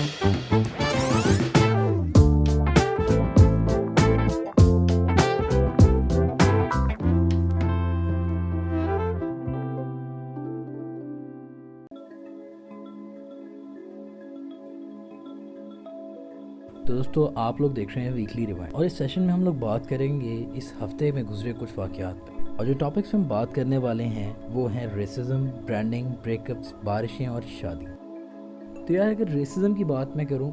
तो दोस्तों आप लोग देख रहे हैं वीकली रिवाइंड और इस सेशन में हम लोग बात करेंगे इस हफ्ते में गुजरे कुछ वाक़यात पे। और जो टॉपिक्स हम बात करने वाले हैं वो हैं रेसिज्म, ब्रांडिंग, ब्रेकअप्स, बारिशें और शादी। तो यार अगर रेसिज्म की बात मैं करूं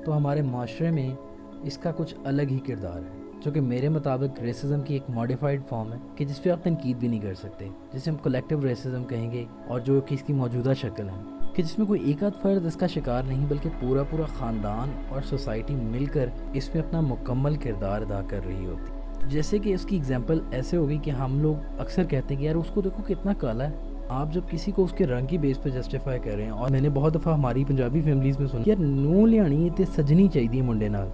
तो हमारे माशरे में इसका कुछ अलग ही किरदार है, जो कि मेरे मुताबिक रेसिज्म की एक मॉडिफाइड फॉर्म है कि जिस पे आप तनकीद भी नहीं कर सकते, जिसे हम कलेक्टिव रेसिज्म कहेंगे, और जो कि इसकी मौजूदा शक्ल है कि जिसमें कोई एक आध फर्द इसका शिकार नहीं बल्कि पूरा ख़ानदान और सोसाइटी मिलकर इसमें अपना मुकम्मल किरदार अदा कर रही होती। तो जैसे कि उसकी एग्जांपल ऐसे होगी कि हम लोग अक्सर कहते हैं कि यार उसको देखो कितना काला है। आप जब किसी को उसके रंग की बेस पे जस्टिफाई कर रहे हैं, और मैंने बहुत दफ़ा हमारी पंजाबी फैमिलीज़ में सुना यार नू लियानी ते सजनी चाहिए मुंडे नाल।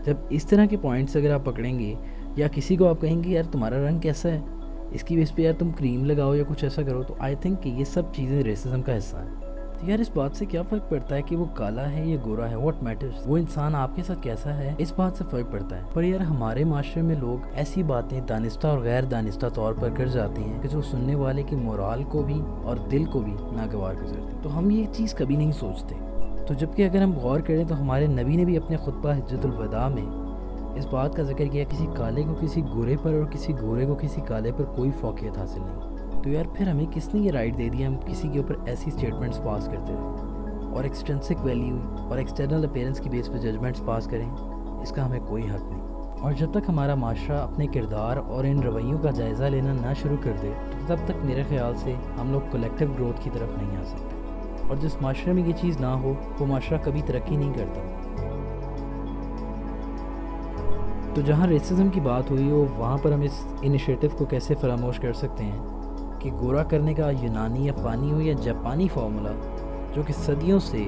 जब इस तरह के पॉइंट्स अगर आप पकड़ेंगे या किसी को आप कहेंगे यार तुम्हारा रंग कैसा है, इसकी बेस पे यार तुम क्रीम लगाओ या कुछ ऐसा करो, तो आई थिंक कि ये सब चीज़ें रेसिज्म का हिस्सा हैं। तो यार इस बात से क्या फ़र्क पड़ता है कि वो काला है या गोरा है, व्हाट मैटर्स, वो इंसान आपके साथ कैसा है, इस बात से फ़र्क पड़ता है। पर यार हमारे माशरे में लोग ऐसी बातें दानिस्ता और गैर दानिस्ता तौर पर कर जाती हैं कि जो सुनने वाले की मोराल को भी और दिल को भी नागवार गुजरती। तो हम ये चीज़ कभी नहीं सोचते। तो जबकि अगर हम गौर करें तो हमारे नबी ने भी अपने खुतबा हिज्जतुल वदा में इस बात का जिक्र किया किसी काले को किसी गोरे पर और किसी गोरे को किसी काले पर कोई फौकियत हासिल नहीं। तो यार फिर हमें किसने ये राइट दे दिया हम किसी के ऊपर ऐसी स्टेटमेंट्स पास करते रहे और एक्सटेंसिक वैल्यू और एक्सटर्नल अपीयरेंस की बेस पे जजमेंट्स पास करें, इसका हमें कोई हक नहीं। और जब तक हमारा माशरा अपने किरदार और इन रवैयों का जायज़ा लेना ना शुरू कर दे तो तब तक मेरे ख्याल से हम लोग कलेक्टिव ग्रोथ की तरफ नहीं आ सकते। और जिस माशरे में ये चीज़ ना हो वो माशरा कभी तरक्की नहीं करता। तो जहाँ रेसिज्म की बात हुई हो वहाँ पर हम इस इनिशिएटिव को कैसे फरामोश कर सकते हैं कि गोरा करने का यूनानी या पानी हो या जापानी फार्मूला, जो कि सदियों से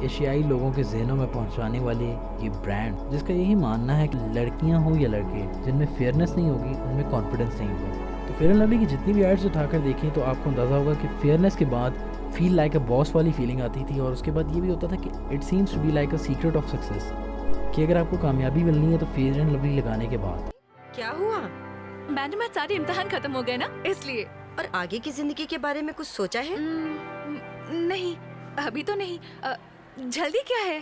एशियाई लोगों के जहनों में पहुंचाने वाले ये ब्रांड, जिसका यही मानना है कि लड़कियां हो या लड़के जिनमें फेयरनेस नहीं होगी उनमें कॉन्फिडेंस नहीं होगा। तो फेयर एंड लवली की जितनी भी एड्स उठाकर देखें तो आपको अंदाज़ा होगा कि फेयरनेस के बाद फील लाइक अ बॉस वाली फीलिंग आती थी, और उसके बाद ये भी होता था कि it seems to be like a secret of success, कि अगर आपको कामयाबी मिलनी है तो फेयर एंड लवली लगाने के बाद। क्या हुआ? मैडम आज सारे इम्तिहान खत्म हो गए ना, इसलिए। और आगे की जिंदगी के बारे में कुछ सोचा है? नहीं, अभी तो नहीं। जल्दी क्या है?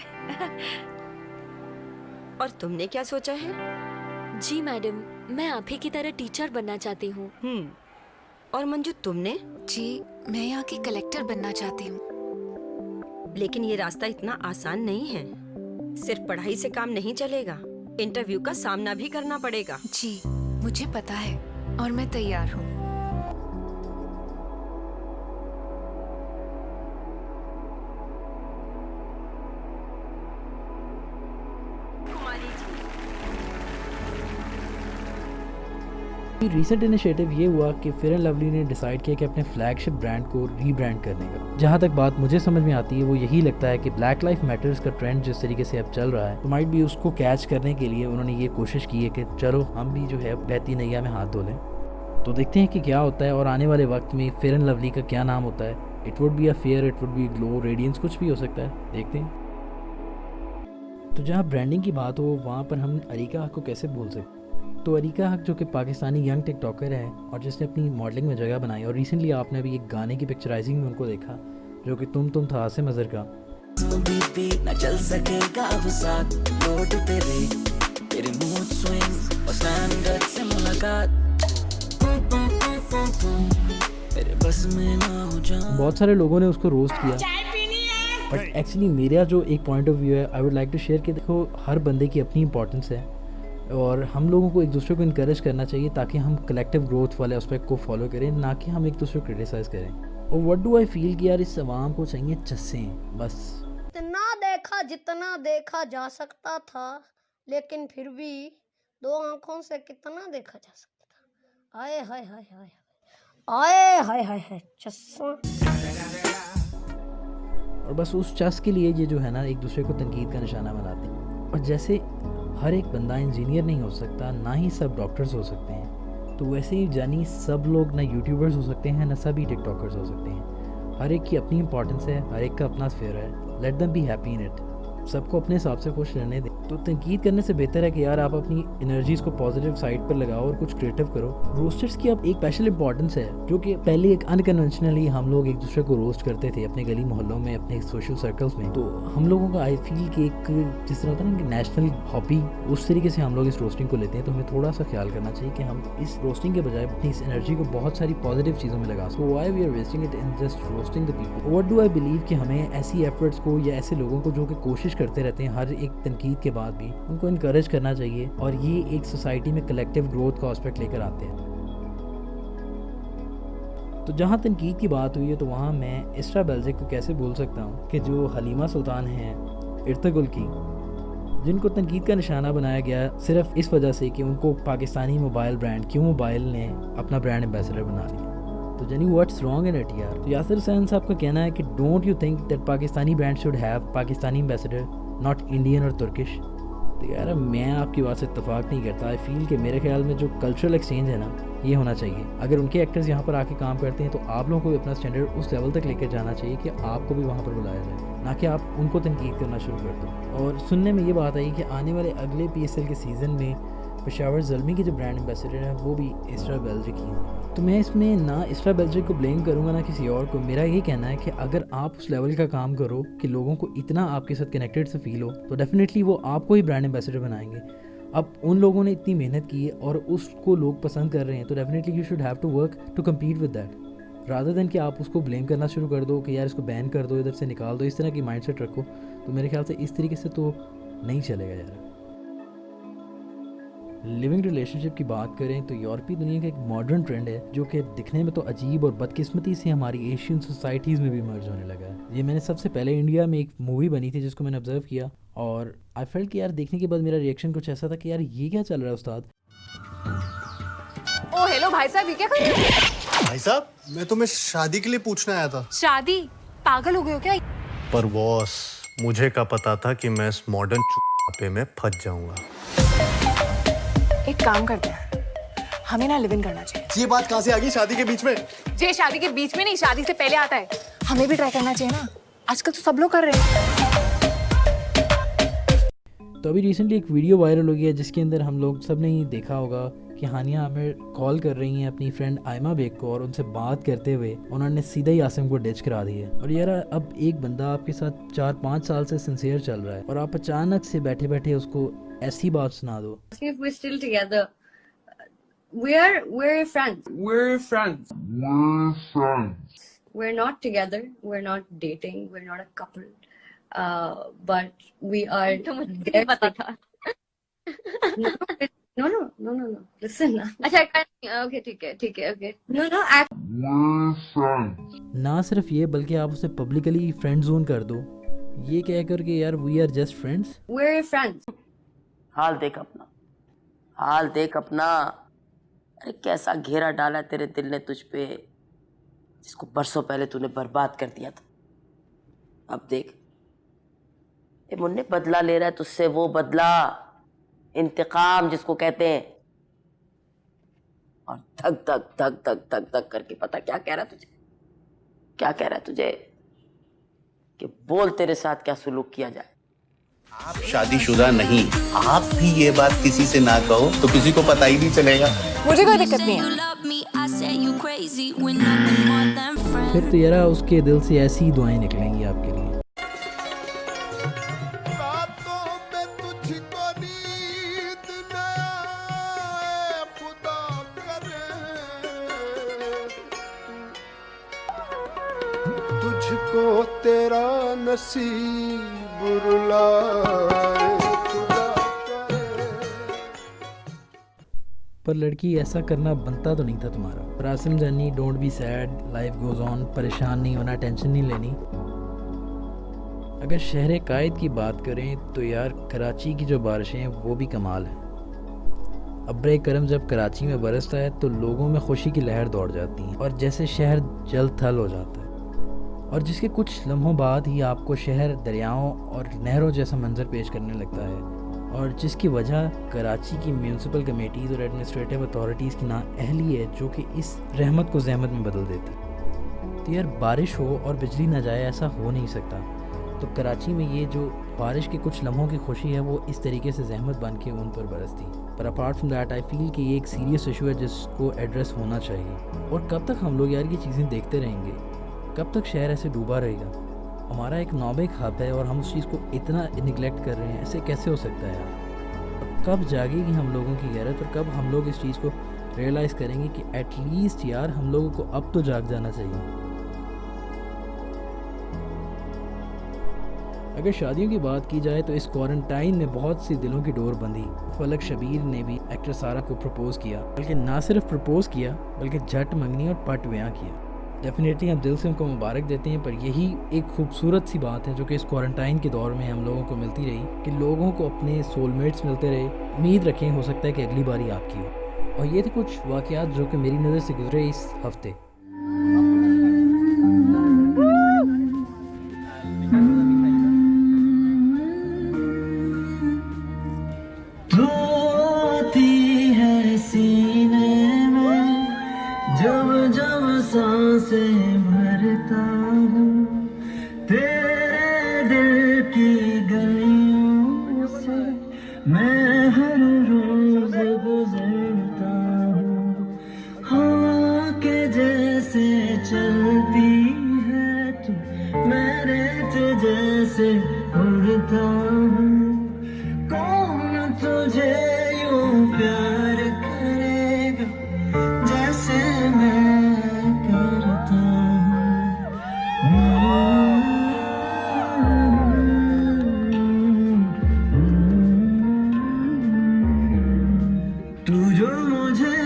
और तुमने क्या सोचा है? जी मैडम, मैं आप ही की तरह टीचर बनना चाहती हूँ। और मंजू तुमने? जी, मैं यहाँ की कलेक्टर बनना चाहती हूँ। लेकिन ये रास्ता इतना आसान नहीं है। सिर्फ पढ़ाई से काम नहीं चलेगा, इंटरव्यू का सामना भी करना पड़ेगा। जी, मुझे पता है और मैं तैयार हूँ। रिसेंट इनिशिएटिव ये हुआ कि फेयर एंड लवली ने डिसाइड किया कि अपने फ्लैगशिप ब्रांड को रीब्रांड करने का। जहाँ तक बात मुझे समझ में आती है वो यही लगता है कि ब्लैक लाइफ मैटर्स का ट्रेंड जिस तरीके से अब चल रहा है, तो माइट भी उसको कैच करने के लिए उन्होंने ये कोशिश की है कि चलो हम भी जो है बहती नैया में हाथ धो लें। तो देखते हैं कि क्या होता है और आने वाले वक्त में फेयर एंड लवली का क्या नाम होता है। It would be a fair, it would be glow, radiance, कुछ भी हो सकता है, देखते हैं। तो जहाँ ब्रांडिंग की बात हो वहाँ पर हम अरीका हक को कैसे भूल सकते। तो अरीका हक जो कि पाकिस्तानी यंग टिकटॉकर है और जिसने अपनी मॉडलिंग में जगह बनाई, और रिसेंटली आपने भी एक गाने की पिक्चराइजिंग में उनको देखा जो कि तुम था से मज़र का। न चल सकेगा वो साथ लौट तेरे मूड स्विंग और स्टैंडर्ड से मुलाकात तेरे बस में ना हो जाऊं। बहुत सारे लोगों ने उसको रोस्ट किया, बट एक्चुअली मेरा जो एक पॉइंट ऑफ व्यू है I would like to share कि देखो हर बंदे की अपनी इंपॉर्टेंस है और हम लोगों को एक दूसरे को इनकरेज करना चाहिए ताकि हम कलेक्टिव ग्रोथ वाले एस्पेक्ट को फॉलो करें, ना कि हम एक दूसरे को क्रिटिसाइज़ करें। और व्हाट डू आई फील कि यार इस अवाम को चाहिए चस्सें बस। इतना देखा जितना देखा जा सकता था, लेकिन फिर भी दो आंखों से कितना देखा जा सकता था। आए हाय हाय हाय आए हाय हाय हाय चस्सा। और बस उस चस के लिए ये जो है ना एक दूसरे को तनकीद का निशाना बनाते हैं। और जैसे हर एक बंदा इंजीनियर नहीं हो सकता, ना ही सब डॉक्टर्स हो सकते हैं, तो वैसे ही जानी सब लोग ना यूट्यूबर्स हो सकते हैं, ना सभी टिकटॉकर्स हो सकते हैं। हर एक की अपनी इंपॉर्टेंस है, हर एक का अपना स्फीयर है। Let them be happy in it. सबको अपने हिसाब से खुश रहने दें। तो तनकीद करने से बेहतर है कि यार आप अपनी एनर्जीज को पॉजिटिव साइड पर लगाओ और कुछ क्रिएटिव करो। रोस्टर्स की अब एक स्पेशल इंपॉर्टेंस है, जो कि पहले एक अनकन्वेंशनली हम लोग एक दूसरे को रोस्ट करते थे अपने गली मोहल्लों में, अपने सोशल सर्कल्स में। तो हम लोगों का आई फील कि एक जिस तरह होता है ना कि नेशनल हॉबी, उस तरीके से हम लोग इस रोस्टिंग को लेते हैं। तो हमें थोड़ा सा ख्याल करना चाहिए कि हम इस रोस्टिंग के बजाय अपनी इस एनर्जी को बहुत सारी पॉजिटिव चीज़ों में लगा सको। Why we are wasting it in just roasting the people? What do I believe कि हमें ऐसी एफर्ट्स को या ऐसे लोगों को जो कि कोशिश करते रहते हैं हर एक तनकीद के बाद भी, उनको इनकरेज करना चाहिए। और ये एक सोसाइटी में कलेक्टिव ग्रोथ का एस्पेक्ट लेकर आते हैं। तो जहाँ तनकीद की बात हुई है तो वहाँ मैं इस्रा बेल्जिक को कैसे भूल सकता हूँ कि जो हलीमा सुल्तान हैं इर्तुगरुल की, जिनको तनकीद का निशाना बनाया गया सिर्फ इस वजह से कि उनको पाकिस्तानी मोबाइल ब्रांड क्यों मोबाइल ने अपना ब्रांड एम्बेसडर बना लिया। तो जानी व्हाट्स रॉन्ग इन इट यार? तो यासिर हुसैन साहब का कहना है कि don't you think that Pakistani brand should have Pakistani ambassador, not Indian और तुर्किश? तो यार मैं आपकी बात से इत्तेफाक नहीं करता। आई फील कि मेरे ख्याल में जो कल्चरल एक्सचेंज है ना, ये होना चाहिए। अगर उनके एक्टर्स यहाँ पर आके काम करते हैं तो आप लोगों को भी अपना स्टैंडर्ड उस लेवल तक लेकर जाना चाहिए कि आपको भी वहाँ पर बुलाया जाए, ना कि आप उनको तनकीद करना शुरू कर दो। और सुनने में ये बात आई कि आने वाले अगले PSL के सीज़न में पेशावर ज़ल्मी के जो ब्रांड एम्बेसडर हैं वो भी इस्रा बेल्जिक ही हैं। तो मैं इसमें ना इस्रा बेल्जिक को ब्लेम करूँगा ना किसी और को। मेरा ये कहना है कि अगर आप उस लेवल का काम करो कि लोगों को इतना आपके साथ कनेक्टेड से फील हो, तो डेफिनेटली वो आपको ही ब्रांड एम्बेसडर बनाएंगे। अब उन लोगों ने इतनी मेहनत की है और उसको लोग पसंद कर रहे हैं, तो definitely you should have to work to compete with that, rather than कि आप उसको ब्लेम करना शुरू कर दो कि यार इसको बैन कर दो, इधर से निकाल दो। इस तरह की माइंडसेट रखो। तो मेरे ख्याल से इस तरीके से तो नहीं चलेगा यार। लिविंग रिलेशनशिप की बात करें तो यूरोपीय दुनिया का एक मॉडर्न ट्रेंड है जो कि दिखने में तो अजीब और बदकिस्मती से हमारी एशियन सोसाइटीज़ में भी मर्ज होने लगा है। ये मैंने सबसे पहले इंडिया में एक मूवी बनी थी जिसको मैंने ऑब्जर्व किया और आई फेल्ट कि यार देखने के बाद मेरा रिएक्शन कुछ ऐसा था कि यार ये क्या चल रहा है उस्ताद। ओ हेलो भाई साहब, ये क्या कर रहे हो? भाई साहब, मैं तुम्हें शादी के लिए पूछने आया था। शादी? पागल हो गए हो क्या? पर बॉस, मुझे क्या पता था कि मैं इस मॉडर्न चुप्पे में फंस जाऊंगा। एक काम करते हैं, हमें ना लिव इन करना चाहिए। ये बात कहाँ से आ गई शादी के बीच में? जे शादी के बीच में नहीं, शादी से पहले आता है। हमें भी ट्राई करना चाहिए ना, आजकल तो सब लोग कर रहे हैं। तो अभी रिसेंटली एक वीडियो वायरल हो गया जिसके अंदर हम लोग सब ने ही देखा होगा कि हानिया आमिर कॉल कर रही हैं अपनी फ्रेंड आयमा बेग को और उनसे बात करते हुए उन्होंने सीधा ही आसिम को डिच करा दी है। और यार अब एक बंदा आपके साथ 4-5 साल से सिंसियर चल रहा है और आप अचानक से बैठे बैठे उसको ऐसी बात सुना दो। If we're still together, we're friends. We're friends. We're friends. We're not together. We're not dating. We're not a couple. But we are. तो मुझे नहीं पता था. No. Listen ना. अच्छा, okay, ठीक है, okay. No. We're friends. ना सिर्फ ये बल्कि आप उसे पब्लिकली फ्रेंड जोन कर दो, ये कह कर के यार we are just friends. We're friends. हाल देख अपना। अरे कैसा घेरा डाला तेरे दिल ने तुझ पे, जिसको बरसों पहले तूने बर्बाद कर दिया था। अब देख, ये मुन्ने बदला ले रहा है तुझसे, वो बदला, इंतकाम जिसको कहते हैं। और धक करके पता क्या कह रहा है तुझे कि बोल तेरे साथ क्या सुलूक किया जाए। आप शादीशुदा नहीं, आप भी ये बात किसी से ना कहो तो किसी को पता ही नहीं चलेगा। मुझे कोई दिक्कत नहीं है। फिर तो यार उसके दिल से ऐसी ही दुआएं निकलेंगी आपके लिए। तुझको तेरा नसीब रुलाए खुदा करे। पर लड़की ऐसा करना बनता तो नहीं था तुम्हारा। पर आसिम जानी, don't be sad, life goes on. परेशान नहीं होना, टेंशन नहीं लेनी। अगर शहर कायद की बात करें तो यार कराची की जो बारिशें हैं वो भी कमाल है। अब्रे करम जब कराची में बरसता है तो लोगों में खुशी की लहर दौड़ जाती है और जैसे शहर जल थल हो जाता है। और जिसके कुछ लम्हों बाद ही आपको शहर दरियाओं और नहरों जैसा मंजर पेश करने लगता है और जिसकी वजह कराची की म्यूनसिपल कमेटीज़ और एडमिनिस्ट्रेटिव अथॉरिटीज़ की नाअहली है जो कि इस रहमत को जहमत में बदल देती। तो यार बारिश हो और बिजली ना जाए, ऐसा हो नहीं सकता। तो कराची में ये जो बारिश के कुछ लम्हों की खुशी है वो इस तरीके से जहमत बन के उन पर बरसती। पर apart from that I feel कि ये एक सीरियस इशू है जिसको एड्रेस होना चाहिए। और कब तक हम लोग यार ये चीज़ें देखते रहेंगे, कब तक शहर ऐसे डूबा रहेगा? हमारा एक नॉबेक हब है और हम उस चीज़ को इतना निगलेक्ट कर रहे हैं, ऐसे कैसे हो सकता है यार? कब जागेगी हम लोगों की गैरत और कब हम लोग इस चीज़ को रियलाइज़ करेंगे कि एटलीस्ट यार हम लोगों को अब तो जाग जाना चाहिए। अगर शादियों की बात की जाए तो इस क्वारंटाइन में बहुत सी दिलों की डोर बंधी। फलक शबीर ने भी एक्ट्रेस सारा को प्रपोज किया, बल्कि ना सिर्फ प्रपोज किया बल्कि झट मंगनी और पट ब्याह किया। डेफिनेटली हम दिल से उनको मुबारक देते हैं, पर यही एक खूबसूरत सी बात है जो कि इस क्वारंटाइन के दौर में हम लोगों को मिलती रही कि लोगों को अपने सोलमेट्स मिलते रहे। उम्मीद रखें हो सकता है कि अगली बारी आपकी हो। और ये थे कुछ वाक़यात जो कि मेरी नज़र से गुजरे इस हफ्ते। सांसें भरता हूँ तेरे दिल की गलियों से, मैं हर रोज गुजरता हूँ। हवा के जैसे चलती है तू, मैं रेत जैसे उड़ता हूँ। कौन तुझे यूं प्यार करेगा जैसे मैं करता हूँ। तू जो मुझे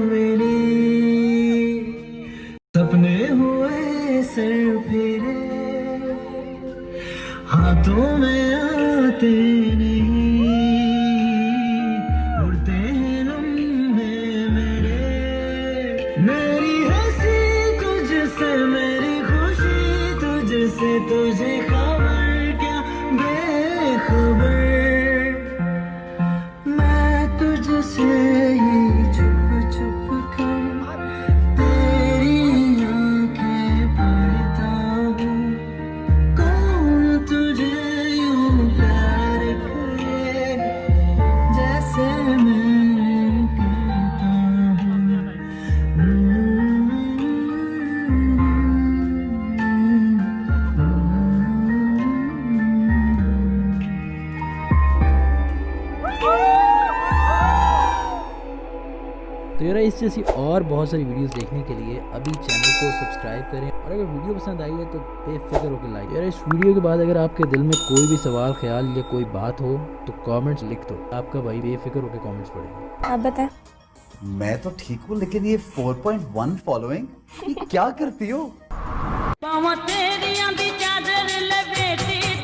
मिली, सपने हुए सर फिरे, हाथों में आते नहीं, उड़ते हैं लम्हे मेरे। मेरी हंसी तुझसे, मेरी खुशी तुझसे, तुझे खबर क्या बेखबर, मैं तुझसे ही छुप छुप कर तेरी आंखें पढ़ता हूँ। कौन तुझे यूं प्यार करेगा जैसे मैं करता हूँ। तो यार इस जैसी और बहुत सारी वीडियोस देखने के लिए अभी चैनल को सब्सक्राइब करें, और अगर वीडियो पसंद आई है तो बेफिक्र होकर लाइक। यार इस वीडियो के बाद अगर आपके दिल में कोई भी सवाल, ख्याल या कोई बात हो तो कमेंट्स लिख दो, आपका भाई बेफिक्र होकर कमेंट्स पढ़ेगा। आप बताएं। मैं तो ठीक हूँ, लेकिन ये 4.1 फॉलोइंग क्या करती हो? तेरियां दी चादर लपेटी